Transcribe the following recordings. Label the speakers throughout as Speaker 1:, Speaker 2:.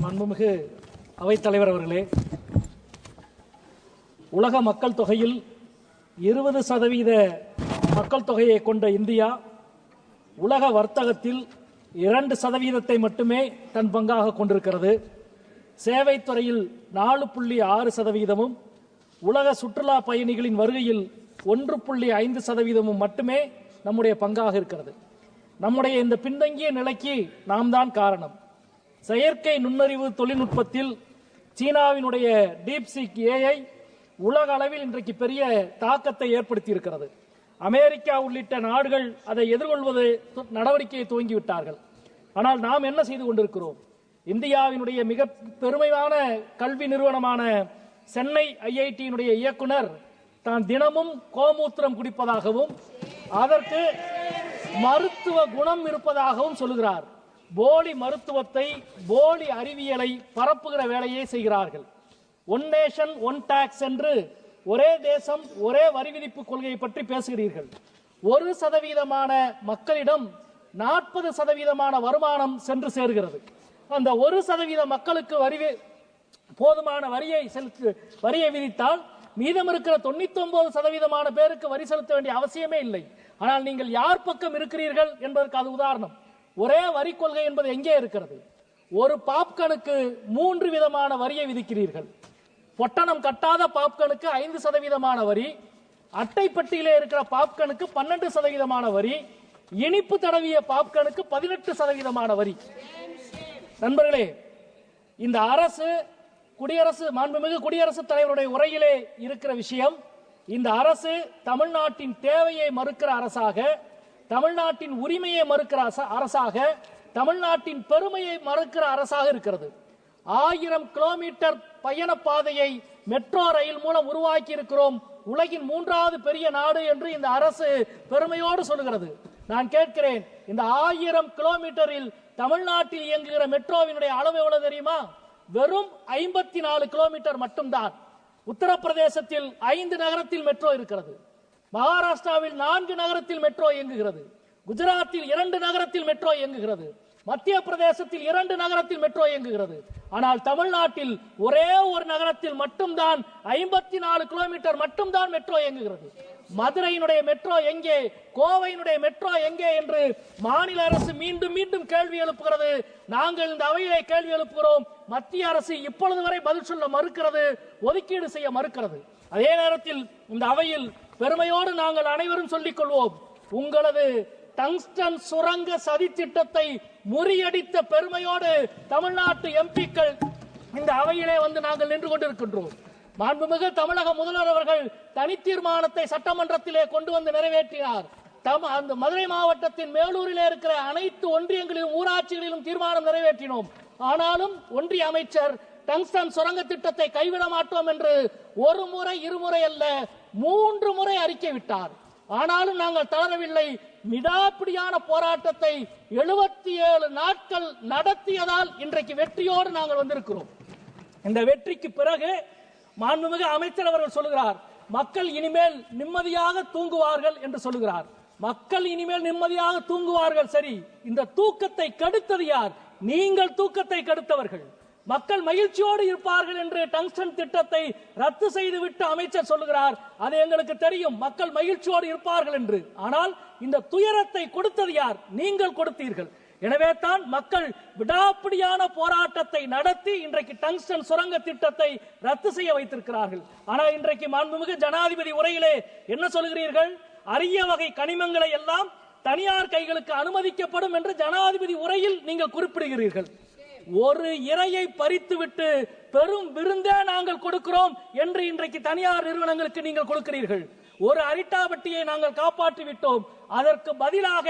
Speaker 1: மாண்புமிகு அவைத்தலைவர் அவர்களே, உலக மக்கள் தொகையில் 20% மக்கள் தொகையை கொண்ட இந்தியா உலக வர்த்தகத்தில் 2% மட்டுமே தன் பங்காக கொண்டிருக்கிறது. சேவைத்துறையில் 4.6%, உலக சுற்றுலா பயணிகளின் வருகையில் 1.5% மட்டுமே நம்முடைய பங்காக இருக்கிறது. நம்முடைய இந்த பின்தங்கிய நிலைக்கு நாம் தான் காரணம். செயற்கை நுண்ணறிவு தொழில்நுட்பத்தில் சீனாவினுடைய டீப்சீக் AI உலக அளவில் இன்றைக்கு பெரிய தாக்கத்தை ஏற்படுத்தி இருக்கிறது. அமெரிக்கா உள்ளிட்ட நாடுகள் அதை எதிர்கொள்வது நடவடிக்கையை துவங்கிவிட்டார்கள். ஆனால் நாம் என்ன செய்து கொண்டிருக்கிறோம்? இந்தியாவினுடைய மிக பெருமையான கல்வி நிறுவனமான சென்னை IIT-யினுடைய இயக்குனர் தான் தினமும் கோமூத்திரம் குடிப்பதாகவும் அதற்கு மருத்துவ குணம் இருப்பதாகவும் சொல்லுகிறார். போலி மருத்துவத்தை, போலி அறிவியலை பரப்புகிற வேலையை செய்கிறார்கள். ஒன் நேஷன் ஒன் டாக்ஸ் என்று ஒரே தேசம் ஒரே வரி விதிப்பு கொள்கையை பற்றி பேசுகிறீர்கள். 1% மக்களிடம் 40% வருமானம் சென்று சேர்கிறது. அந்த 1% மக்களுக்கு போதுமான வரியை விதித்தால் மீதம் இருக்கிற 99% பேருக்கு வரி செலுத்த வேண்டிய அவசியமே இல்லை. ஆனால் நீங்கள் யார் பக்கம் இருக்கிறீர்கள் என்பதற்கு அது உதாரணம். ஒரே வரி கொள்கை என்பது எங்கே இருக்கிறது? ஒரு பாப்கார்னுக்கு 3 விதமான வரியை விதிக்கிறீர்கள். பொட்டணம் கட்டாத பாப்கார்னுக்கு 5% வரி, அட்டைப்பட்டியிலே இருக்கிற பாப்கார்னுக்கு 12% வரி, இனிப்பு தடவிய பாப்கார்னுக்கு 18% வரி. நண்பர்களே, இந்த அரசு மாண்புமிகு குடியரசுத் தலைவருடைய உரையிலே இருக்கிற விஷயம், இந்த அரசு தமிழ்நாட்டின் தேவையை மறுக்கிற அரசாக, தமிழ்நாட்டின் உரிமையை மறுக்கிற அரசாக, தமிழ்நாட்டின் பெருமையை மறுக்கிற அரசாக இருக்கிறது. 1000 கிலோமீட்டர் பயண பாதையை மெட்ரோ ரயில் மூலம் உருவாக்கி இருக்கிறோம், உலகின் 3வது பெரிய நாடு என்று இந்த அரசு பெருமையோடு சொல்லுகிறது. நான் கேட்கிறேன், இந்த 1000 கிலோமீட்டரில் தமிழ்நாட்டில் இயங்குகிற மெட்ரோவினுடைய அளவு எவ்வளவு தெரியுமா? வெறும் 54 கிலோமீட்டர் மட்டும்தான். உத்தரப்பிரதேசத்தில் 5 நகரத்தில் மெட்ரோ இருக்கிறது. மகாராஷ்டிராவில் 4 நகரத்தில் மெட்ரோ இயங்குகிறது. குஜராத்தில் 2 நகரத்தில் மெட்ரோ இயங்குகிறது. மத்திய பிரதேசத்தில் 2 நகரத்தில் மெட்ரோ இயங்குகிறது. ஆனால் தமிழ்நாட்டில் ஒரே ஒரு நகரத்தில் மட்டும்தான் 54 கிலோமீட்டர் மட்டும்தான் மெட்ரோ இயங்குகிறது. மதுரையினுடைய மெட்ரோ எங்கே, கோவையினுடைய மெட்ரோ எங்கே என்று மாநில அரசு மீண்டும் மீண்டும் கேள்வி எழுப்புகிறது. நாங்கள் இந்த அவையிலே கேள்வி எழுப்புகிறோம். மத்திய அரசு இப்பொழுது வரை பதில் சொல்ல மறுக்கிறது, ஒதுக்கீடு செய்ய மறுக்கிறது. அதே நேரத்தில் இந்த அவையில் பெருமையோடு நாங்கள் அனைவரும் சொல்லிக் கொள்வோம், உங்களது டங்ஸ்டன் சுரங்க சதி திட்டத்தை முறியடித்த பெருமையோடு தமிழ்நாட்டு எம்பிக்கள் இந்த அவையிலே வந்து நாங்கள் நின்று கொண்டிருக்கின்றோம். மாண்புமிகு தமிழக முதல்வர் அவர்கள் தனி தீர்மானத்தை சட்டமன்றத்திலே கொண்டு வந்து நிறைவேற்றினார். அந்த மதுரை மாவட்டத்தின் மேலூரிலே இருக்கிற அனைத்து ஒன்றியங்களிலும் ஊராட்சிகளிலும் தீர்மானம் நிறைவேற்றினோம். ஆனாலும் ஒன்றிய அமைச்சர் டங்ஸ்டன் சுரங்க திட்டத்தை கைவிட மாட்டோம் என்று ஒரு முறை, இருமுறை அல்ல 3 முறை அறிக்கை விட்டார். ஆனாலும் நாங்கள் தளரவில்லை. விடாப்பிடியான போராட்டத்தை 77 நாட்கள் நடத்தியதால் இன்றைக்கு வெற்றியோடு நாங்கள் வந்திருக்கிறோம். இந்த வெற்றிக்கு பிறகு மாண்புமிகு அமைச்சர் அவர்கள் சொல்லுகிறார், மக்கள் இனிமேல் நிம்மதியாக தூங்குவார்கள் என்று சொல்லுகிறார். மக்கள் இனிமேல் நிம்மதியாக தூங்குவார்கள். சரி, இந்த தூக்கத்தை கெடுத்தது யார்? நீங்கள் தூக்கத்தை கெடுத்தவர்கள். மக்கள் மகிழ்ச்சியோடு இருப்பார்கள் என்று டங்ஸ்டன் திட்டத்தை ரத்து செய்துவிட்டு அமைச்சர் சொல்லுகிறார், அது எங்களுக்கு தெரியும், மக்கள் மகிழ்ச்சியோடு இருப்பார்கள் என்று. ஆனால் இந்த துயரத்தை கொடுத்தது யார்? நீங்கள் கொடுத்தீர்கள். எனவே தான் மக்கள் விடாப்பிடியான போராட்டத்தை நடத்தி இன்றைக்கு டங்ஸ்டன் சுரங்க திட்டத்தை ரத்து செய்ய வைத்திருக்கிறார்கள். ஆனால் இன்றைக்கு மாண்புமிகு ஜனாதிபதி உரையிலே என்ன சொல்கிறீர்கள்? அரிய வகை கனிமங்களை எல்லாம் தனியார் கைகளுக்கு அனுமதிக்கப்படும் என்று ஜனாதிபதி உரையில் நீங்கள் குறிப்பிடுகிறீர்கள். ஒரு இரையை பறித்துவிட்டு பெரும் விருந்தே நாங்கள் கொடுக்கிறோம் என்று இன்றைக்கு தனியார் நிறுவனங்களுக்கு நீங்கள் கொடுக்கிறீர்கள். ஒரு அரிட்டாபட்டியை நாங்கள் காப்பாற்றி விட்டோம், அதற்கு பதிலாக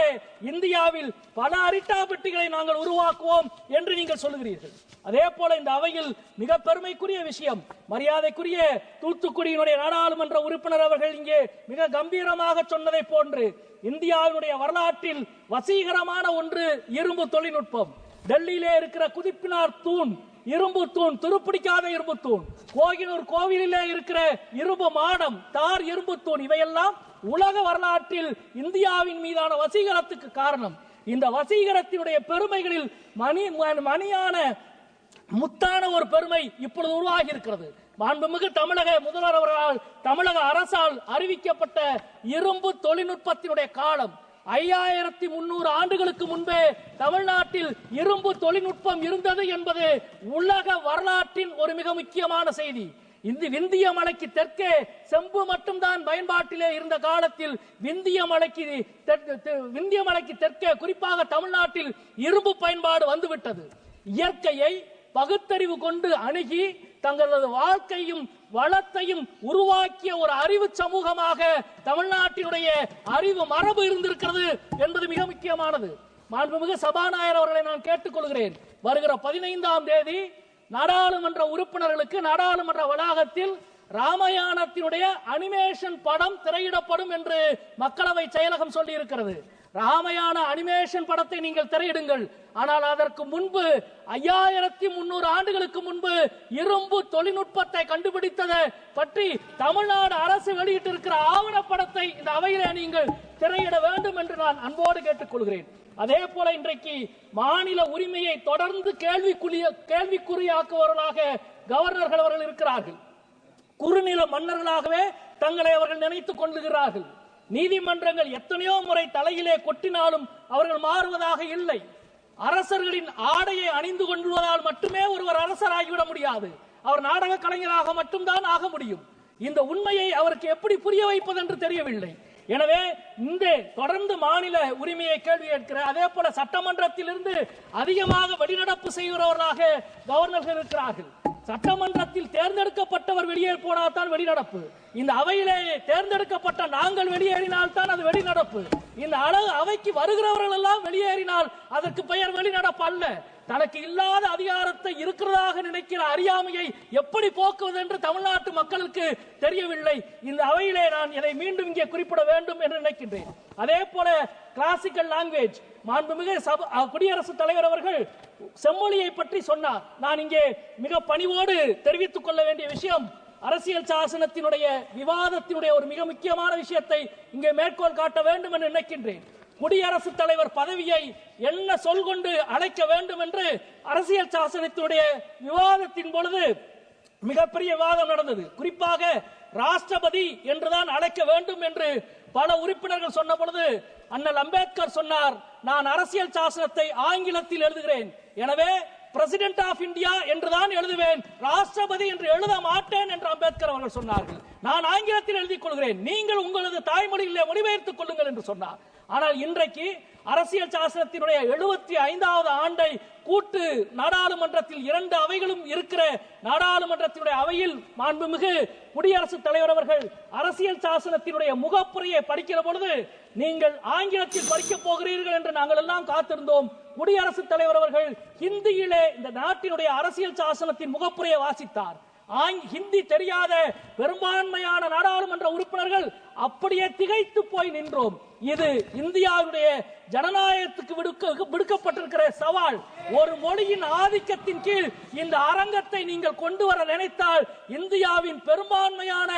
Speaker 1: இந்தியாவில் பல அரிட்டாபட்டிகளை நாங்கள் உருவாக்குவோம் என்று நீங்கள் சொல்லுகிறீர்கள். அதே போல இந்த அவையில் மிக பெருமைக்குரிய விஷயம், மரியாதைக்குரிய தூத்துக்குடியினுடைய நாடாளுமன்ற உறுப்பினர் அவர்கள் இங்கே மிக கம்பீரமாக சொன்னதை போன்று இந்தியாவினுடைய வரலாற்றில் வசீகரமான ஒன்று இரும்பு தொழில்நுட்பம். டெல்லியிலே இருக்கிற குதிப்பினார் தூண், இரும்பு தூண், துருப்பிடிக்காத இரும்பு தூண், கோகினூர் கோவிலிலே இருக்கிற இரும்பு மாடம், தார் இரும்பு தூண், இவையெல்லாம் உலக வரலாற்றில் இந்தியாவின் மீதான வசீகரத்துக்கு காரணம். இந்த வசீகரத்தினுடைய பெருமைகளில் மணியான முத்தான ஒரு பெருமை இப்பொழுது உருவாகி இருக்கிறது. மாண்புமிகு தமிழக முதல்வர் அவர்களால் தமிழக அரசால் அறிவிக்கப்பட்ட இரும்பு தொழில்நுட்பத்தினுடைய காலம் 5300 ஆண்டுகளுக்கு முன்பே தமிழ்நாட்டில் இரும்பு தொழில்நுட்பம் இருந்தது என்பது உலக வரலாற்றின் ஒரு மிக முக்கியமான செய்தி. இந்த விந்திய மலைக்கு தெற்கே செம்பு மட்டும்தான் பயன்பாட்டிலே இருந்த காலத்தில் விந்திய மலைக்கு தெற்கே குறிப்பாக தமிழ்நாட்டில் இரும்பு பயன்பாடு வந்துவிட்டது. இயற்கையை பகுத்தறிவு கொண்டு அணுகி தங்களது வாழ்க்கையும் வளத்தையும் உருவாக்கிய ஒரு அறிவு சமூகமாக தமிழ்நாட்டினுடைய அறிவு மரபு இருந்திருக்கிறது என்பது மிக முக்கியமானது. மாண்புமிகு சபாநாயகர் அவர்களை நான் கேட்டுக்கொள்கிறேன், வருகிற 15ஆம் தேதி நாடாளுமன்ற உறுப்பினர்களுக்கு நாடாளுமன்ற வளாகத்தில் ராமாயணத்தினுடைய அனிமேஷன் படம் திரையிடப்படும் என்று மக்களவை செயலகம் சொல்லி இருக்கிறது. ராமாயண அனிமேஷன் படத்தை நீங்கள் திரையிடுங்கள். ஆனால் அதற்கு முன்பு 5300 ஆண்டுகளுக்கு முன்பு இரும்பு தொழில்நுட்பத்தை கண்டுபிடித்ததை பற்றி தமிழ்நாடு அரசு வெளியிட்டிருக்கிற ஆவணப்படத்தை இந்த அவையிலே நீங்கள் திரையிட வேண்டும் என்று நான் அன்போடு கேட்டுக்கொள்கிறேன். அதே போல இன்றைக்கு மாநில உரிமையை தொடர்ந்து கேள்விக்குறியாக்குவவர்களாக கவர்னர்கள் அவர்கள் இருக்கிறார்கள். குறுநில மன்னர்களாகவே தங்களை அவர்கள் நினைத்துக் கொள்ளுகிறார்கள். நீதிமன்றங்கள் எத்தனையோ முறை தலையிலே கொட்டினாலும் அவர்கள் மாறுவதாக இல்லை. அரசர்களின் ஆடையை அணிந்து கொள்வதால் மட்டுமே ஒருவர் அரசராகிவிட முடியாது. அவர் நாடக கலைஞராக மட்டும்தான் ஆக முடியும். இந்த உண்மையை அவருக்கு எப்படி புரிய வைப்பது என்று தெரியவில்லை. எனவே இந்த தொடர்ந்து மாநில உரிமையை கேள்வி கேட்கிற அதே போல சட்டமன்றத்தில் இருந்து அதிகமாக வெளிநடப்பு செய்கிறவர்களாக கவர்னர்கள் இருக்கிறார்கள். சட்டமன்றத்தில் தேர்ந்தெடுக்கப்பட்டவர் வெளியே போனால்தான் வெளிநடப்பு. இந்த அவையிலே தேர்ந்தெடுக்கப்பட்ட நாங்கள் வெளியேறினால் தான் அது வெளிநடப்பு. இந்த அவைக்கு வருகிறவர்கள் எல்லாம் வெளியேறினால் அதற்கு பெயர் வெளிநடப்பு அல்ல. தனக்கு இல்லாத அதிகாரத்தை இருக்கிறதாக நினைக்கிற அறியாமையை எப்படி போக்குவது என்று தமிழ்நாட்டு மக்களுக்கு தெரியவில்லை. இந்த அவையிலே நான் இதை மீண்டும் இங்கே குறிப்பிட வேண்டும் என்று நினைக்கின்றேன். அதே போல கிளாசிக்கல் லாங்குவேஜ் மாண்புமிகு குடியரசுத் தலைவர் அவர்கள் செம்மொழியை பற்றி சொன்னார். நான் இங்கே மிக பணிவோடு தெரிவித்துக் கொள்ள வேண்டிய விஷயம், அரசியல் சாசனத்தினுடைய விவாதத்தினுடைய ஒரு மிக முக்கியமான விஷயத்தை இங்கே மேற்கோள் காட்ட வேண்டும் என்று நினைக்கின்றேன். குடியரசுத் தலைவர் பதவியை என்ன சொல் கொண்டு அழைக்க வேண்டும் என்று அரசியல் சாசனத்தினுடைய விவாதத்தின் பொழுது மிகப்பெரிய விவாதம் நடந்தது. குறிப்பாக ராஷ்டிரபதி என்றுதான் அழைக்க வேண்டும் என்று பல உறுப்பினர்கள் சொன்ன பொழுது அண்ணல் அம்பேத்கர் சொன்னார், நான் அரசியல் சாசனத்தை ஆங்கிலத்தில் எழுதுகிறேன், எனவே பிரசிடென்ட் ஆஃப் இந்தியா என்றுதான் எழுதுவேன், ராஷ்டிரபதி என்று எழுத மாட்டேன் என்று அம்பேத்கர் அவர்கள் சொன்னார்கள். நான் ஆங்கிலத்தில் எழுதிக் கொள்கிறேன், நீங்கள் உங்களது தாய்மொழியிலே மொழிபெயர்த்துக் கொள்ளுங்கள் என்று சொன்னார். ஆனால் இன்றைக்கு அரசியல் சாசனத்தினுடைய 75வது ஆண்டை கூட்டு நாடாளுமன்றத்தில் 2 அவைகளும் இருக்கிற நாடாளுமன்றத்தினுடைய அவையில் மாண்புமிகு குடியரசுத் தலைவர் அவர்கள் அரசியல் சாசனத்தினுடைய முகப்புரையை படிக்கிற பொழுது நீங்கள் ஆங்கிலத்தில் படிக்கப் போகிறீர்கள் என்று நாங்கள் எல்லாம் காத்திருந்தோம். குடியரசுத் தலைவர் அவர்கள் ஹிந்தியிலே இந்த நாட்டினுடைய அரசியல் சாசனத்தின் முகப்புரையை வாசித்தார். ஹிந்தி தெரியாத பெரும்பான்மையான நாடாளுமன்ற உறுப்பினர்கள் அப்படியே திகைத்து போய் நின்றோம். இது இந்தியாவுடைய ஜனநாயகத்துக்கு விடுக்கப்பட்டிருக்கிற சவால். ஒரு மொழியின் ஆதிக்கத்தின் கீழ் இந்த அரங்கத்தை நீங்கள் கொண்டு வர நினைத்தால் இந்தியாவின் பெரும்பான்மையான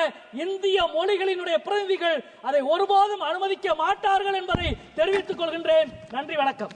Speaker 1: இந்திய மொழிகளினுடைய பிரதிநிதிகள் அதை ஒருபோதும் அனுமதிக்க மாட்டார்கள் என்பதை தெரிவித்துக் கொள்கின்றேன். நன்றி, வணக்கம்.